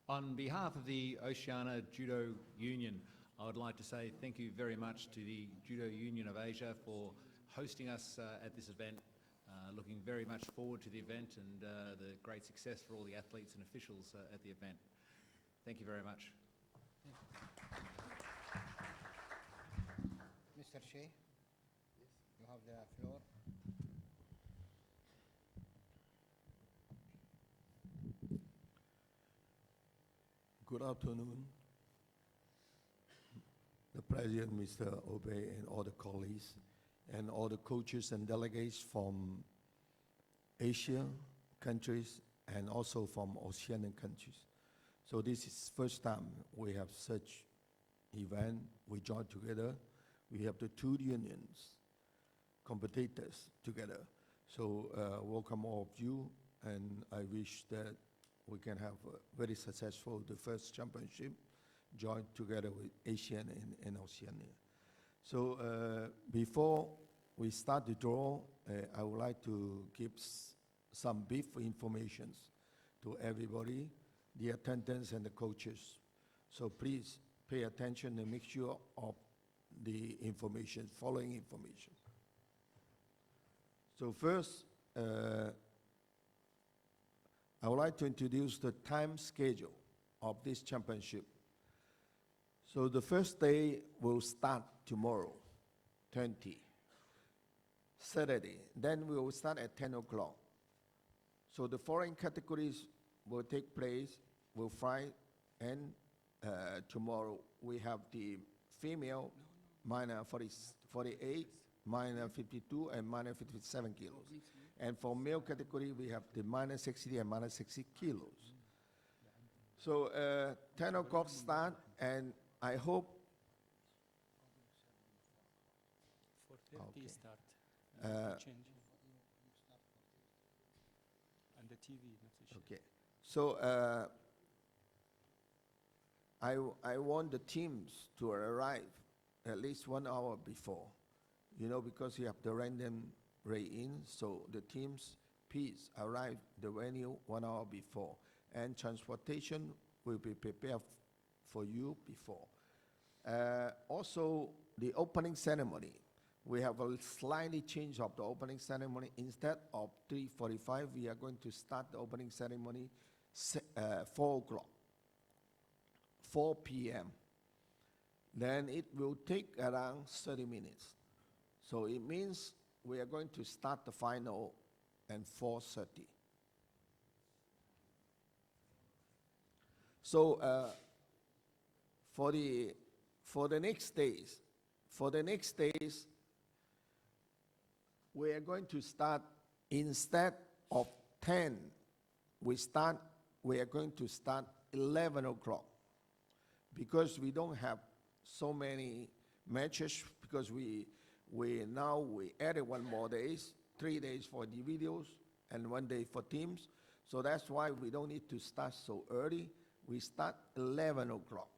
On behalf of the Oceania Judo Union, I would like to say thank you very much to the Judo Union of Asia for hosting us at this event. Looking very much forward to the event and the great success for all the athletes and officials at the event. Thank you very much. Mr. Shea, you have the floor. Good afternoon, the President, Mr. Obey, and all the colleagues, and all the coaches and delegates from Asia countries and also from Oceanian countries. So this is first time we have such event. We join together. We have the two unions, competitors together. So welcome all of you, and I wish that we can have a very successful, the first championship, joined together with Asian and Oceania. So before we start the draw, I would like to give some brief information to everybody, the attendants and the coaches. So please pay attention and make sure of the information, following information. So first, I would like to introduce the time schedule of this championship. So the first day will start tomorrow, 20, Saturday. Then we will start at 10 o'clock. So the following categories will take place, will fly, and tomorrow we have the female minor 48, minor 52, and minor 57 kilos. And for male category, we have the minus 60 and minus 60 kilos. So 10 o'clock start, and I hope 4:30 start. Change. And the TV, okay. So I want the teams to arrive at least 1 hour before, you know, because you have the random in, so the teams, please arrive the venue 1 hour before, and transportation will be prepared for you before. Also, the opening ceremony, we have a slightly change of the opening ceremony. Instead of 3:45, we are going to start the opening ceremony 4 o'clock, 4 p.m. Then it will take around 30 minutes. So it means we are going to start the final at 4:30. So for the next days, we are going to start, instead of 10, we are going to start 11 o'clock, because we don't have so many matches, because we added 1 more days, 3 days for individuals and 1 day for teams. So that's why we don't need to start so early. We start 11 o'clock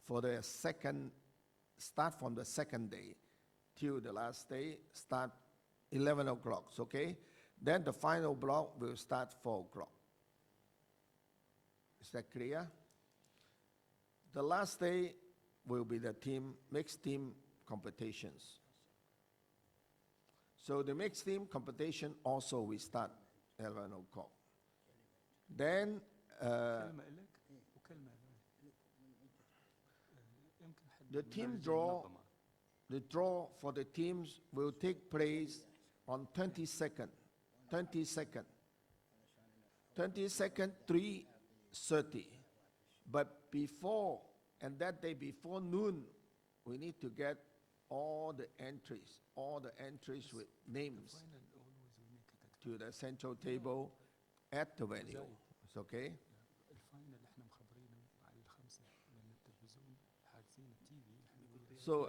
for the start from the second day till the last day, start 11 o'clock, okay? Then the final block will start 4 o'clock. Is that clear? The last day will be the mixed team competitions. So the mixed team competition also will start 11 o'clock. Then the team draw, the draw for the teams will take place on 22nd, 3:30. But before, and that day before noon, we need to get all the entries with names to the central table at the venue. It's okay? So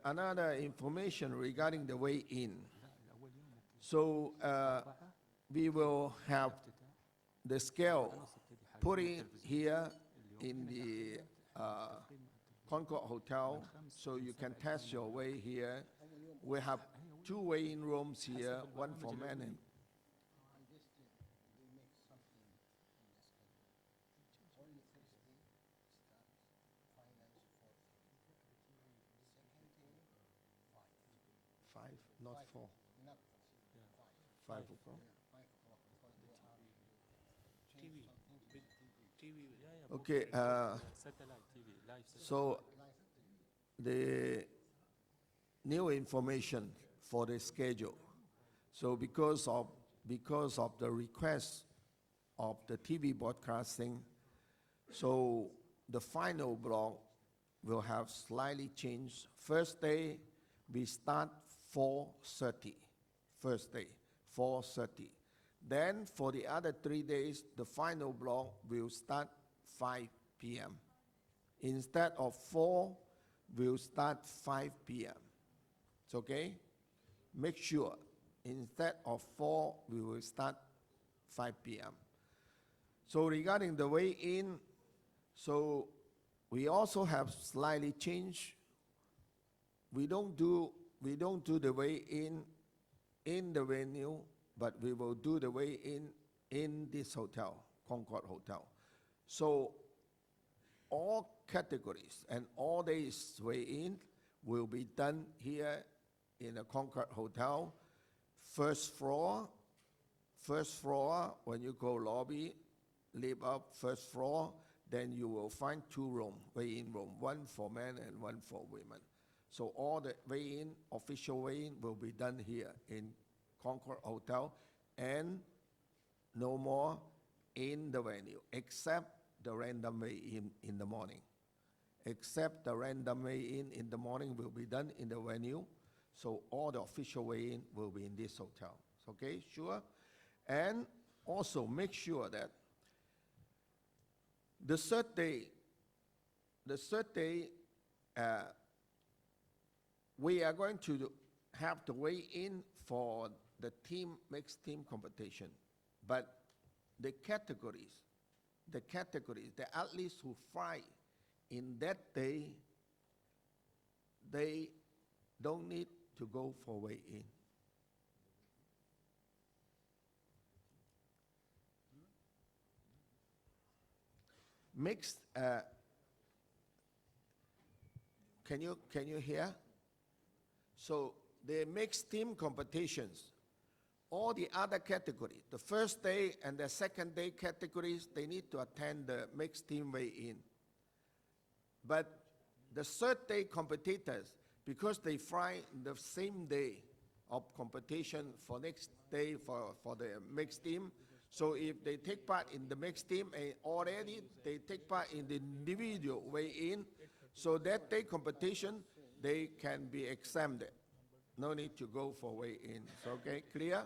another information regarding the way in. So we will have the scale put in here in the Concord Hotel, so you can test your way here. We have 2 weighing rooms here, one for men and 5, not 4. Not Yeah. 5 o'clock. 5 o'clock because they are TV. change something to Big TV. TV. Yeah. Okay, Satellite TV. Live satellite. so the new information for the schedule. So because of the request of the TV broadcasting, so the final block will have slightly changed. First day, we start 4:30. First day, 4:30. Then for the other 3 days, the final block will start 5 p.m. Instead of 4, we'll start 5 p.m. It's okay? Make sure, instead of 4, we will start 5 p.m. So regarding the weigh-in, so we also have slightly changed. We don't do the weigh-in in the venue, but we will do the weigh-in in this hotel, Concord Hotel. So all categories and all days weigh-in will be done here in the Concord Hotel. First floor, when you go lobby, lift up first floor, then you will find 2 rooms, weigh-in room, one for men and one for women. So all the weigh-in, official weigh-in will be done here in Concord Hotel and no more in the venue, except the random weigh-in in the morning. Except the random weigh-in in the morning will be done in the venue. So all the official weigh-in will be in this hotel. Okay, sure? And also make sure that the third day, we are going to have to weigh in for the mixed team competition. But the categories, the athletes who fly in that day, they don't need to go for weigh-in. Mixed, can you hear? So the mixed team competitions, all the other categories, the first day and the second day categories, they need to attend the mixed team weigh-in. But the third day competitors, because they fly the same day of competition for next day for the mixed team, so if they take part in the mixed team and already they take part in the individual weigh-in, so that day competition, they can be exempted. No need to go for weigh-in. Okay, clear?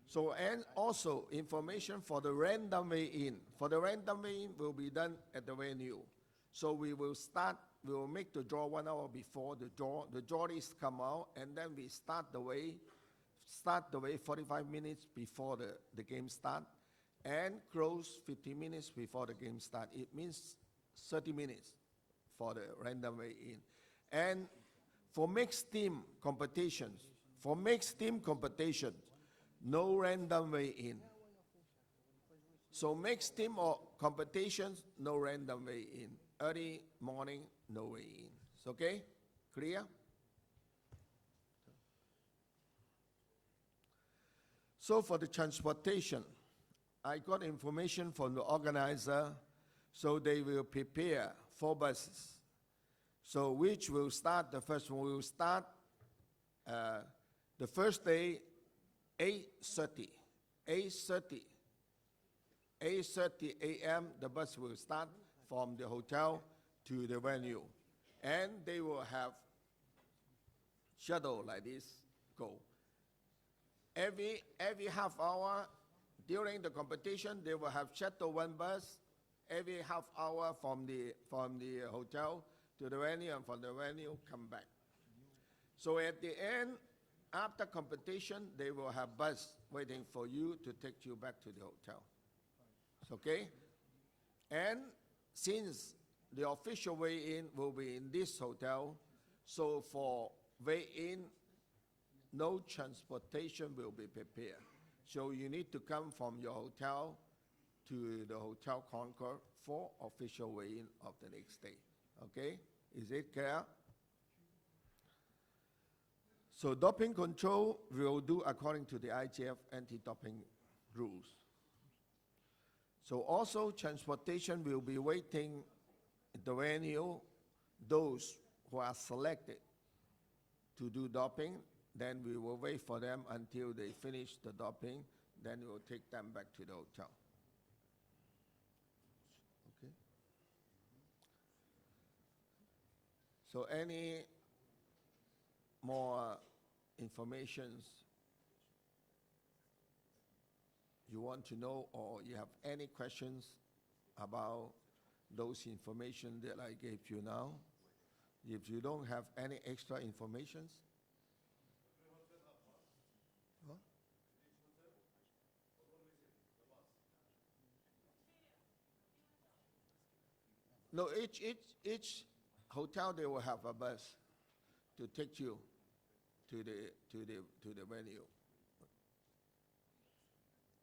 So, and also information for the random weigh-in. For the random weigh-in will be done at the venue. So we will make the draw 1 hour before the draw. The draw list come out, and then we start the weigh 45 minutes before the game start, and close 15 minutes before the game start. It means 30 minutes for the random weigh-in. And for mixed team competitions, no random weigh-in. So mixed team or competitions, no random weigh-in. Early morning, no weigh-in. Okay? Clear? So for the transportation, I got information from the organizer, so they will prepare 4 buses. So which will start, the first one will start the first day, 8:30 a.m. the bus will start from the hotel to the venue. And they will have shuttle like this go. Every half hour during the competition, they will have shuttle 1 bus every half hour from the hotel to the venue, and from the venue come back. So at the end, after competition, they will have bus waiting for you to take you back to the hotel. It's okay? And since the official weigh-in will be in this hotel, so for weigh-in, no transportation will be prepared. So you need to come from your hotel to the Hotel Concord for official weigh-in of the next day. Okay? Is it clear? So doping control we will do according to the IGF anti-doping rules. So also transportation will be waiting at the venue, those who are selected to do doping, then we will wait for them until they finish the doping, then we will take them back to the hotel. Okay. So any more informations you want to know, or you have any questions about those information that I gave you now? If you don't have any extra informations, huh? No, each hotel they will have a bus to take you to the venue.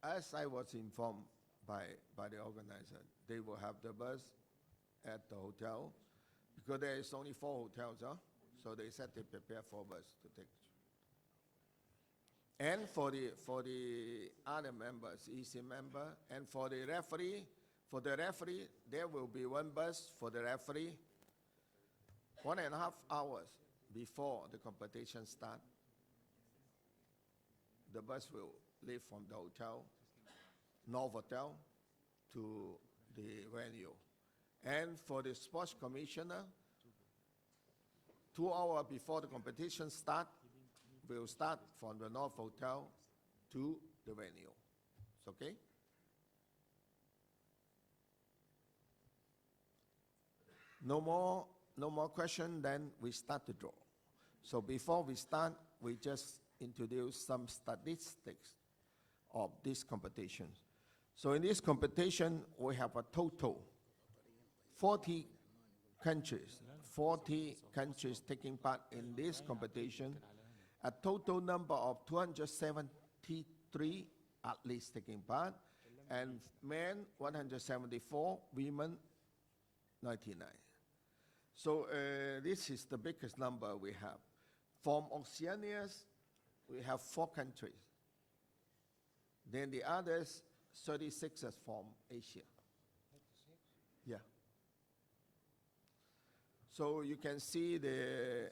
As I was informed by the organizer, they will have the bus at the hotel because there is only 4 hotels, huh? So they said they prepare 4 bus to take. And for the other members, EC member, and for the referee, there will be 1 bus for the referee 1.5 hours before the competition start. The bus will leave from the hotel, North Hotel, to the venue. And for the sports commissioner, 2 hours before the competition start, we'll start from the North Hotel to the venue. It's okay? No more question, then we start the draw. So before we start, we just introduce some statistics of this competition. So in this competition, we have a total 40 countries taking part in this competition, a total number of 273 athletes taking part, and men 174, women 99. So this is the biggest number we have. From Oceania, we have 4 countries. Then the others, 36 is from Asia. Yeah. So you can see the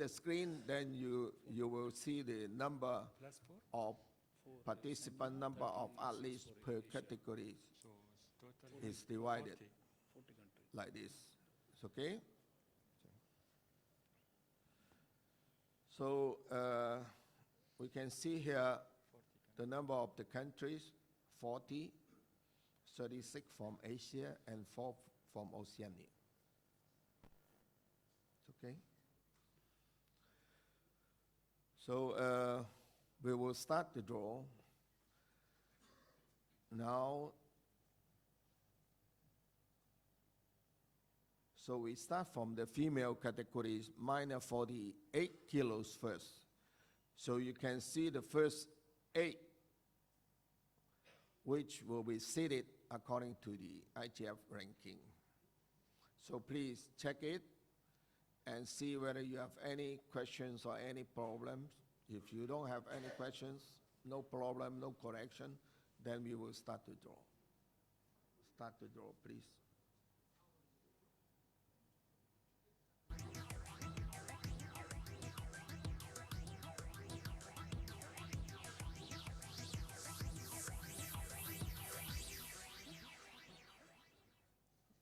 screen. Then you will see the number of participant, number of athletes per category. It's divided like this. It's okay. So we can see here the number of the countries: 40, 36 from Asia, and 4 from Oceania. Okay. So we will start the draw now. So we start from the female categories, minor 48 kilos first. So you can see the first 8, which will be seated according to the IGF ranking. So please check it and see whether you have any questions or any problems. If you don't have any questions, no problem, no correction, then we will start the draw. Start the draw, please.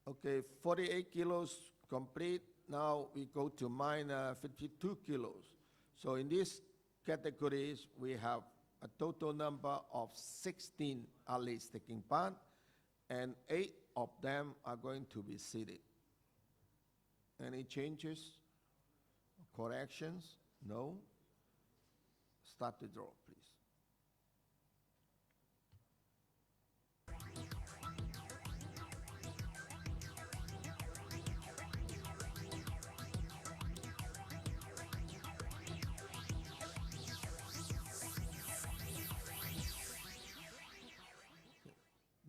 Okay, 48 kilos complete. Now we go to minor 52 kilos. So in these categories, we have a total number of 16 athletes taking part, and 8 of them are going to be seated. Any changes, corrections? No? Start the draw, please.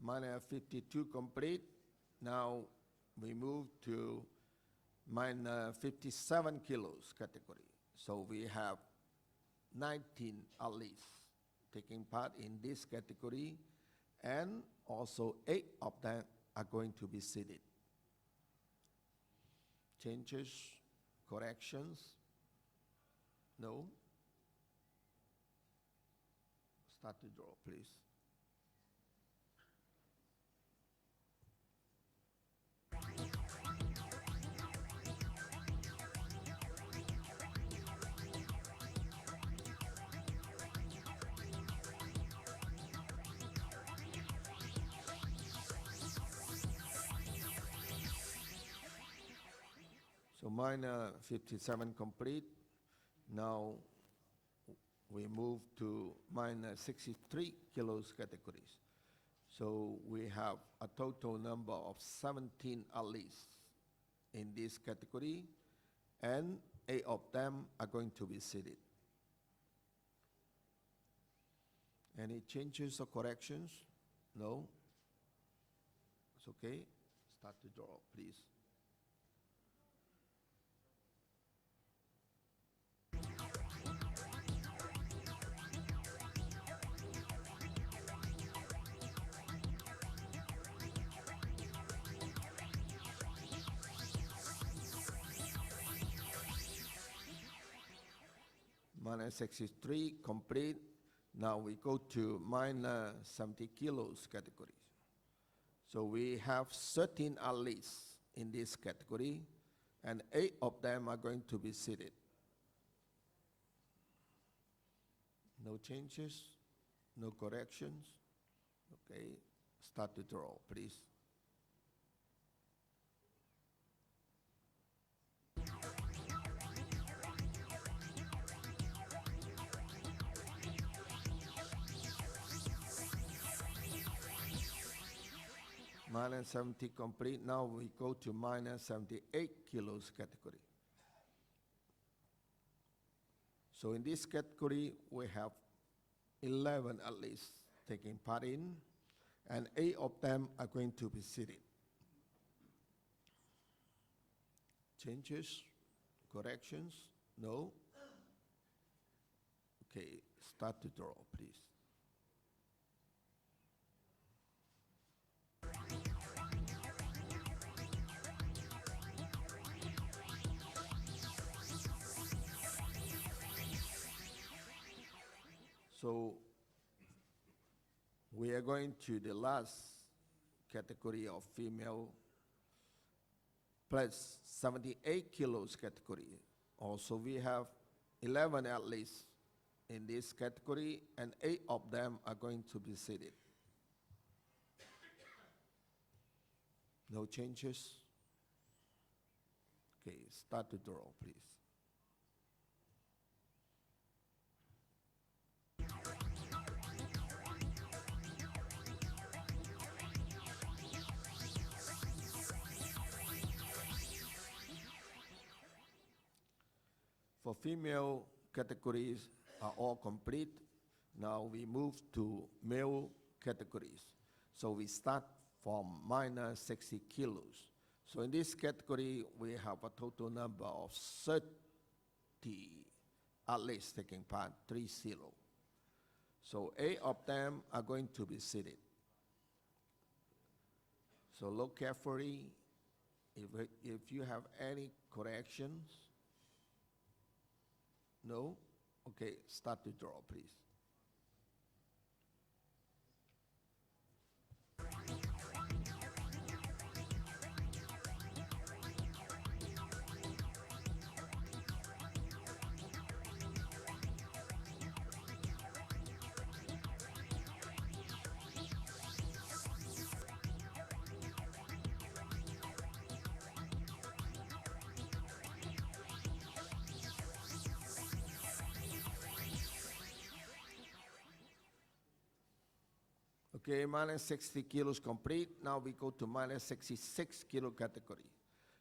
Minor 52 complete. Now we move to minor 57 kilos category. So we have 19 athletes taking part in this category, and also 8 of them are going to be seated. Changes, corrections? No? Start to draw, please. So minor 57 complete. Now we move to minor 63 kilos categories. So we have a total number of 17 athletes in this category, and 8 of them are going to be seated. Any changes or corrections? No? It's okay. Start to draw, please. Minor 63 complete. Now we go to minor 70 kilos category. So we have 13 athletes in this category, and 8 of them are going to be seated. No changes, no corrections. Okay, start to draw, please. Minus 70 complete. Now we go to minus 78 kilos category. So in this category, we have 11 athletes taking part in, and 8 of them are going to be seated. Changes, corrections? No? Okay, start to draw, please. So we are going to the last category of female plus 78 kilos category. Also, we have 11 athletes in this category, and 8 of them are going to be seated. No changes? Okay, start to draw, please. For female categories are all complete. Now we move to male categories. So we start from minus 60 kilos. So in this category, we have a total number of 30 athletes taking part, 30. So 8 of them are going to be seated. So look carefully if you have any corrections. No? Okay, start to draw, please. Okay, minus 60 kilos complete. Now we go to minus 66 kilo category.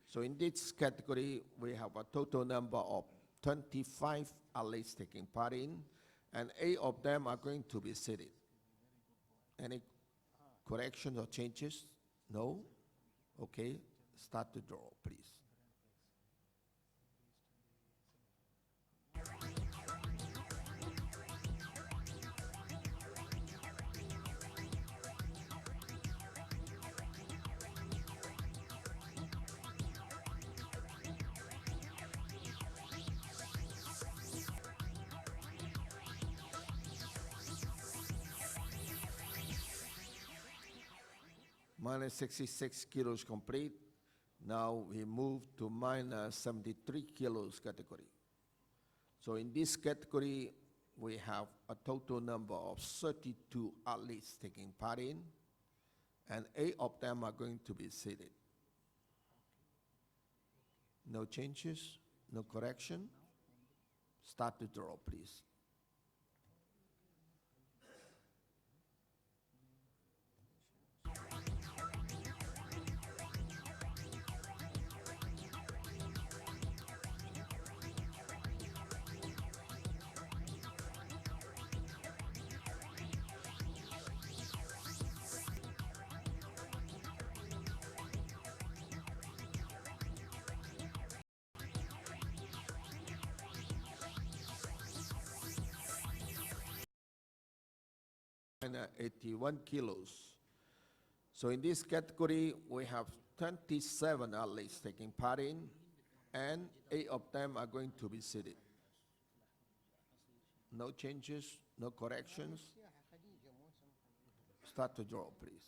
So in this category, we have a total number of 25 athletes taking part in, and 8 of them are going to be seated. Any corrections or changes? No? Okay, start to draw, please. minus 66 kilos complete. Now we move to minus 73 kilos category. So in this category, we have a total number of 32 athletes taking part in, and 8 of them are going to be seated. No changes, no correction. Start the draw, please. And 81 kilos. So in this category, we have 27 athletes taking part in, and 8 of them are going to be seated. No changes, no corrections. Start to draw, please.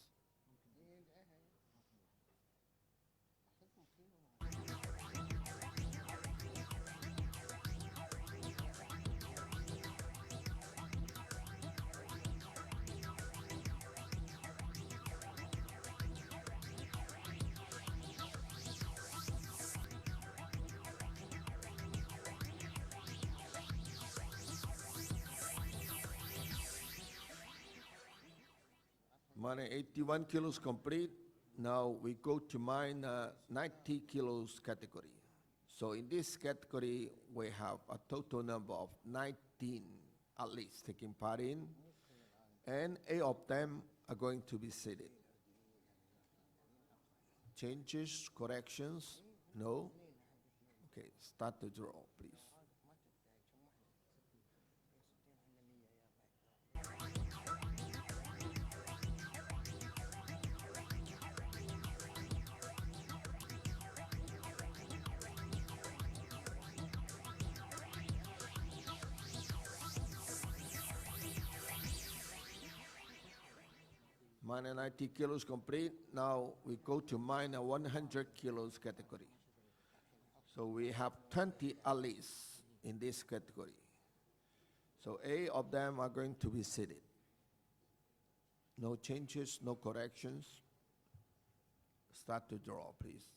Minus 81 kilos complete. Now we go to minus 90 kilos category. So in this category, we have a total number of 19 athletes taking part in, and 8 of them are going to be seated. Changes, corrections? No? Okay, start the draw, please. Minus 90 kilos complete. Now we go to minus 100 kilos category. So we have 20 athletes in this category. So 8 of them are going to be seated. No changes, no corrections. Start to draw, please.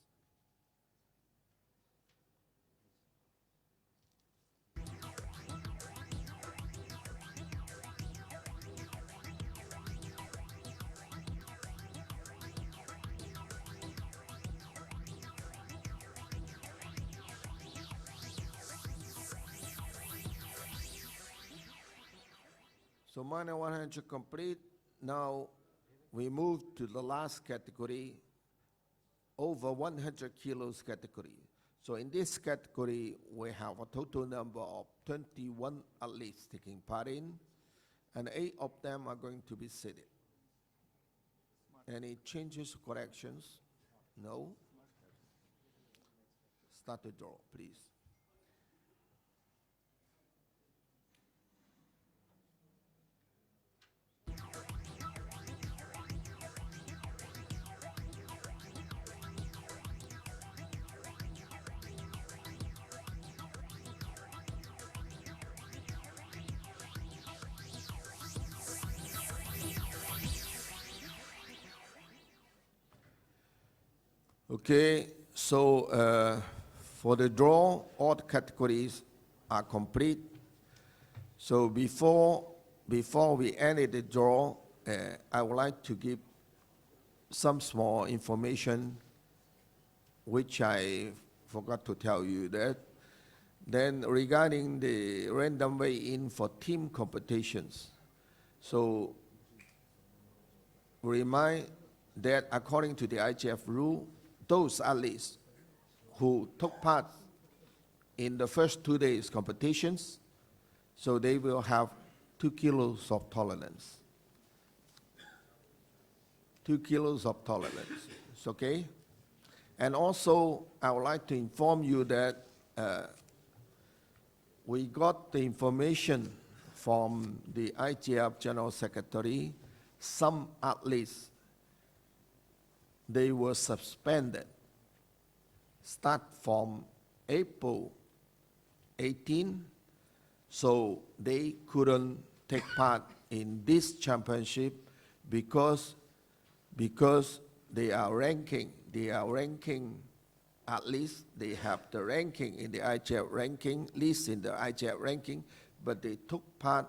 So minus 100 complete. Now we move to the last category, over 100 kilos category. So in this category, we have a total number of 21 athletes taking part in, and 8 of them are going to be seated. Any changes, corrections? No? Start the draw, please. Okay, so for the draw, all the categories are complete. So before we end the draw, I would like to give some small information which I forgot to tell you that. Then regarding the random weigh-in for team competitions, so remind that according to the IGF rule, those athletes who took part in the first 2 days competitions, so they will have 2 kilos of tolerance. 2 kilos of tolerance, it's okay? And also, I would like to inform you that we got the information from the IGF General Secretary. Some athletes they were suspended. Start from April 18, so they couldn't take part in this championship because they are ranking, at least they have the ranking in the IJF ranking, list in the IJF ranking, but they took part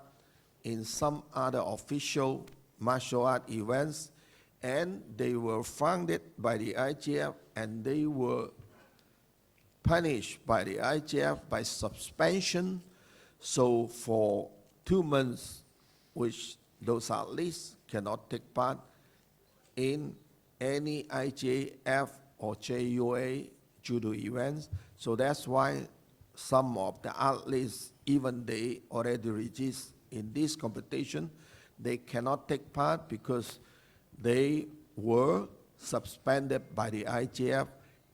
in some other official martial art events, and they were funded by the IJF, and they were punished by the IJF by suspension. So for 2 months, which those athletes cannot take part in any IJF or JUA judo events. So that's why some of the athletes, even they already registered in this competition, they cannot take part because they were suspended by the IJF,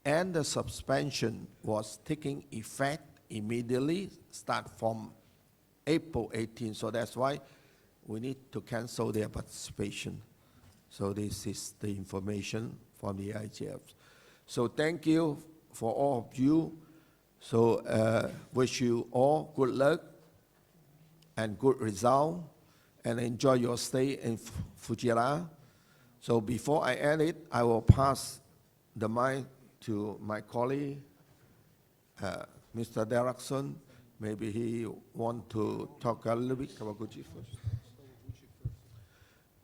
and the suspension was taking effect immediately, start from April 18. So that's why we need to cancel their participation. So this is the information from the IJF. So thank you for all of you. So wish you all good luck and good result, and enjoy your stay in Fujiwara. So before I end it, I will pass the mic to my colleague, Mr. Derrickson. Maybe he want to talk a little bit. Kawaguchi first.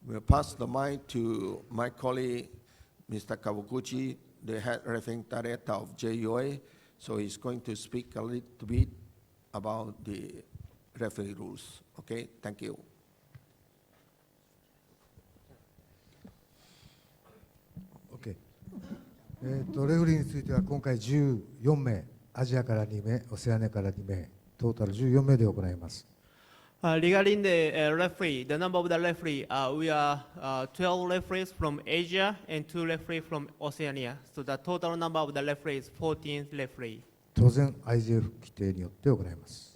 We'll pass the mic to my colleague, Mr. Kawaguchi, the head refereeing director of JUA. So he's going to speak a little bit about the referee rules. Okay, thank you. OK。レフェリーについては今回14名、アジアから2名、オセアニアから2名、トータル14名で行います。Regarding the referee, the number of the referee, we are 12 referees from Asia and 2 referees from Oceania. So the total number of the referees is 14 referees. 当然 IJF 規定によって行います。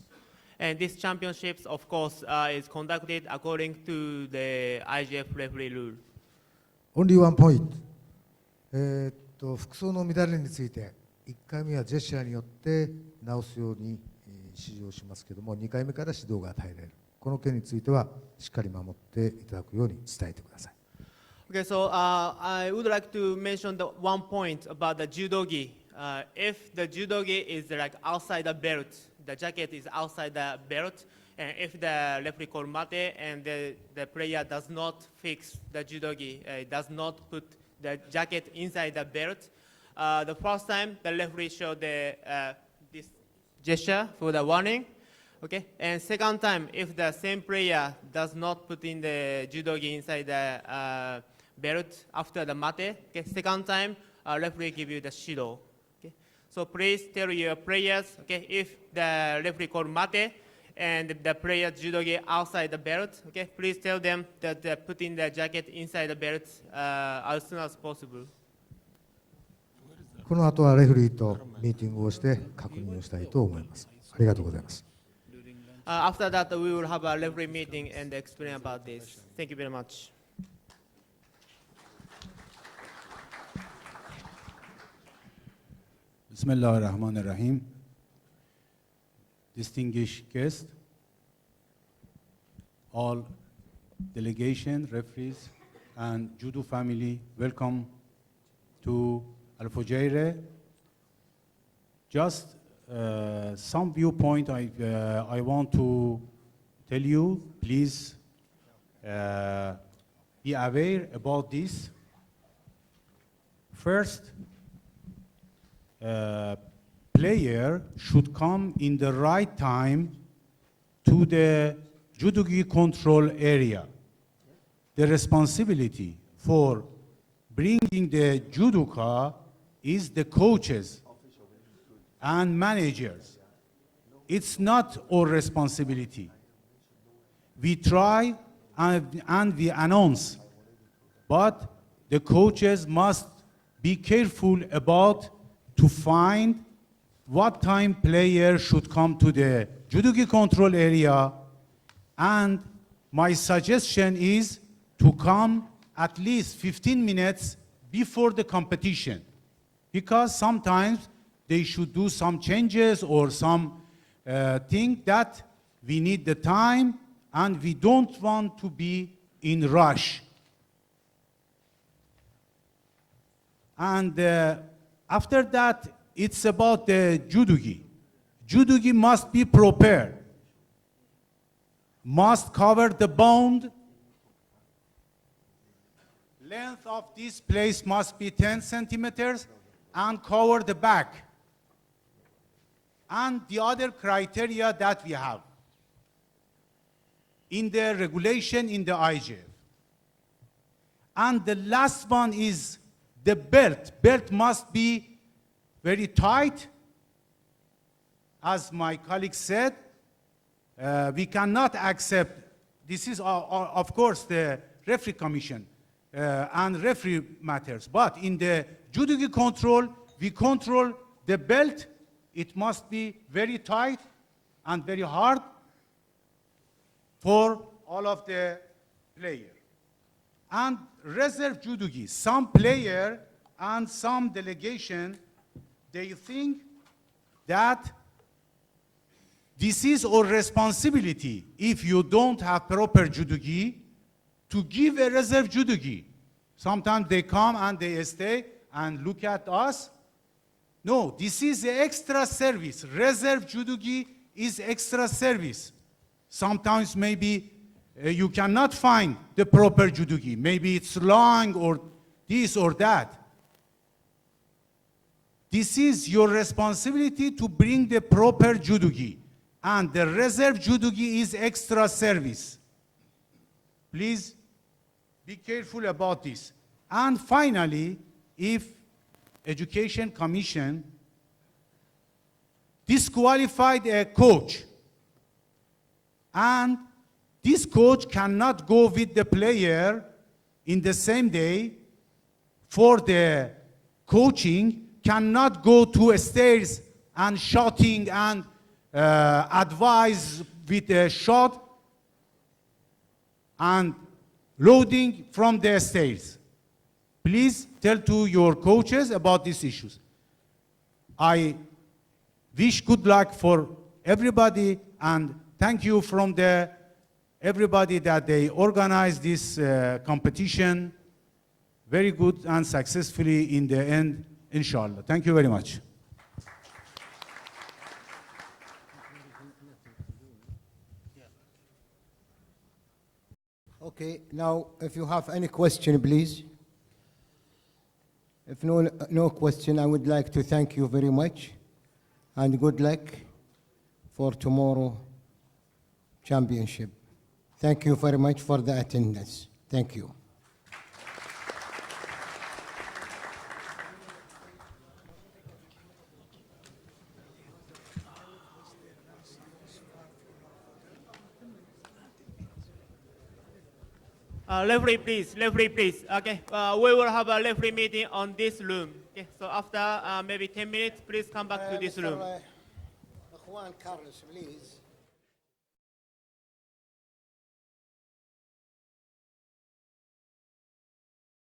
And this championships, of course, is conducted according to the IJF referee rule. Only one point. 服装の乱れについて、1回目はジェスチャーによって直すように指示をしますけれども、2回目から指導が与えられる。この件についてはしっかり守っていただくように伝えてください。Okay, so I would like to mention the one point about the judogi. If the judogi is like outside the belt, the jacket is outside the belt, and if the referee call mate and the player does not fix the judogi, does not put the jacket inside the belt, the first time the referee showed the this gesture for the warning, okay, and second time if the same player does not put in the judogi inside the belt after the mate, okay, second time referee give you the shido. Okay, so please tell your players, okay, if the referee call mate and the player judogi outside the belt, okay, please tell them that they put in the jacket inside the belt as soon as possible. この後はレフェリーとミーティングをして確認をしたいと思います。ありがとうございます。After that, we will have a referee meeting and explain about this. Thank you very much. Bismillah ar-Rahman ar-Rahim. Distinguished guests, all delegation, referees, and judo family, welcome to Al-Fujairah. Just some viewpoint I want to tell you. Please be aware about this. First, player should come in the right time to the judogi control area. The responsibility for bringing the judoka is the coaches and managers. It's not our responsibility. We try and we announce, but the coaches must be careful about to find what time player should come to the judogi control area, and my suggestion is to come at least 15 minutes before the competition, because sometimes they should do some changes or some thing that we need the time and we don't want to be in rush. And after that, it's about the judogi. Judogi must be prepared, must cover the bone. Length of this place must be 10 centimeters and cover the back. And the other criteria that we have in the regulation in the IGF. And the last one is the belt. Belt must be very tight. As my colleague said, we cannot accept, this is of course the referee commission and referee matters, but in the judogi control, we control the belt. It must be very tight and very hard for all of the players. And reserve judogi, some player and some delegation, they think that this is our responsibility if you don't have proper judogi to give a reserve judogi. Sometimes they come and they stay and look at us. No, this is an extra service. Reserve judogi is extra service. Sometimes maybe you cannot find the proper judogi. Maybe it's long or this or that. This is your responsibility to bring the proper judogi. And the reserve judogi is extra service. Please be careful about this. And finally, if Education Commission disqualified a coach, and this coach cannot go with the player in the same day for the coaching, cannot go to stairs and shouting and advise with a shot and loading from the stairs. Please tell to your coaches about these issues. I wish good luck for everybody and thank you from everybody that they organized this competition very good and successfully in the end, inshallah. Thank you very much. Okay, now if you have any question, please. If no question, I would like to thank you very much and good luck for tomorrow championship. Thank you very much for the attendance. Thank you. Referee, please. Referee, please. Okay. We will have a referee meeting on this room. Okay. So after maybe 10 minutes, please come back to this room. Juan Carlos, please.